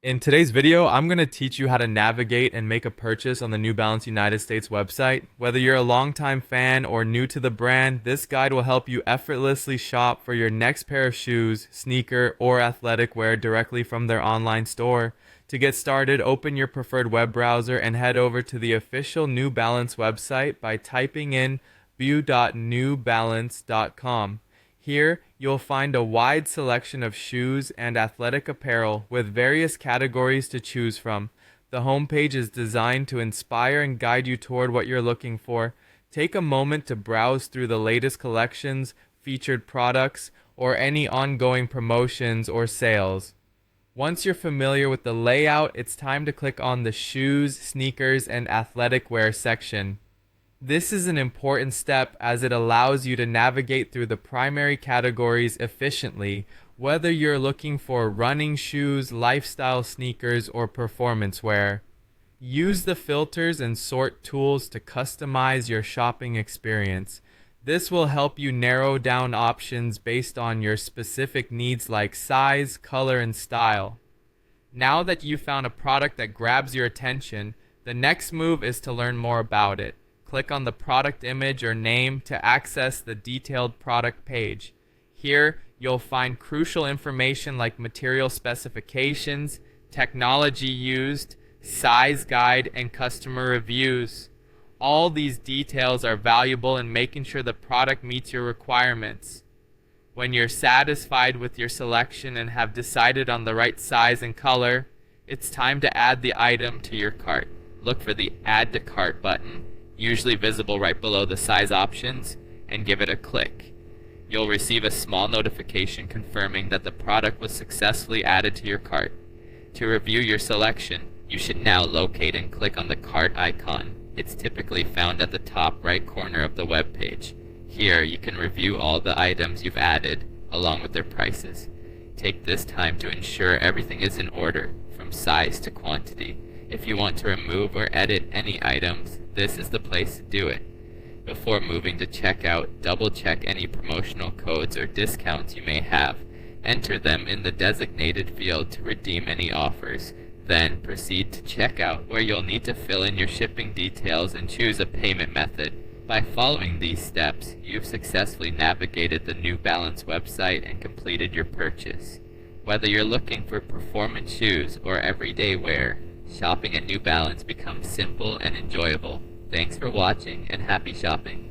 In today's video, I'm going to teach you how to navigate and make a purchase on the New Balance United States website. Whether you're a longtime fan or new to the brand, this guide will help you effortlessly shop for your next pair of shoes, sneaker, or athletic wear directly from their online store. To get started, open your preferred web browser and head over to the official New Balance website by typing in view.newbalance.com. Here, you'll find a wide selection of shoes and athletic apparel with various categories to choose from. The homepage is designed to inspire and guide you toward what you're looking for. Take a moment to browse through the latest collections, featured products, or any ongoing promotions or sales. Once you're familiar with the layout, it's time to click on the Shoes, Sneakers, and Athletic Wear section. This is an important step as it allows you to navigate through the primary categories efficiently, whether you're looking for running shoes, lifestyle sneakers, or performance wear. Use the filters and sort tools to customize your shopping experience. This will help you narrow down options based on your specific needs like size, color, and style. Now that you've found a product that grabs your attention, the next move is to learn more about it. Click on the product image or name to access the detailed product page. Here, you'll find crucial information like material specifications, technology used, size guide, and customer reviews. All these details are valuable in making sure the product meets your requirements. When you're satisfied with your selection and have decided on the right size and color, it's time to add the item to your cart. Look for the Add to Cart button, usually visible right below the size options, and give it a click. You'll receive a small notification confirming that the product was successfully added to your cart. To review your selection, you should now locate and click on the cart icon. It's typically found at the top right corner of the web page. Here you can review all the items you've added, along with their prices. Take this time to ensure everything is in order, from size to quantity. If you want to remove or edit any items, this is the place to do it. Before moving to checkout, double check any promotional codes or discounts you may have. Enter them in the designated field to redeem any offers. Then proceed to checkout, where you'll need to fill in your shipping details and choose a payment method. By following these steps, you've successfully navigated the New Balance website and completed your purchase. Whether you're looking for performance shoes or everyday wear, shopping at New Balance becomes simple and enjoyable. Thanks for watching and happy shopping.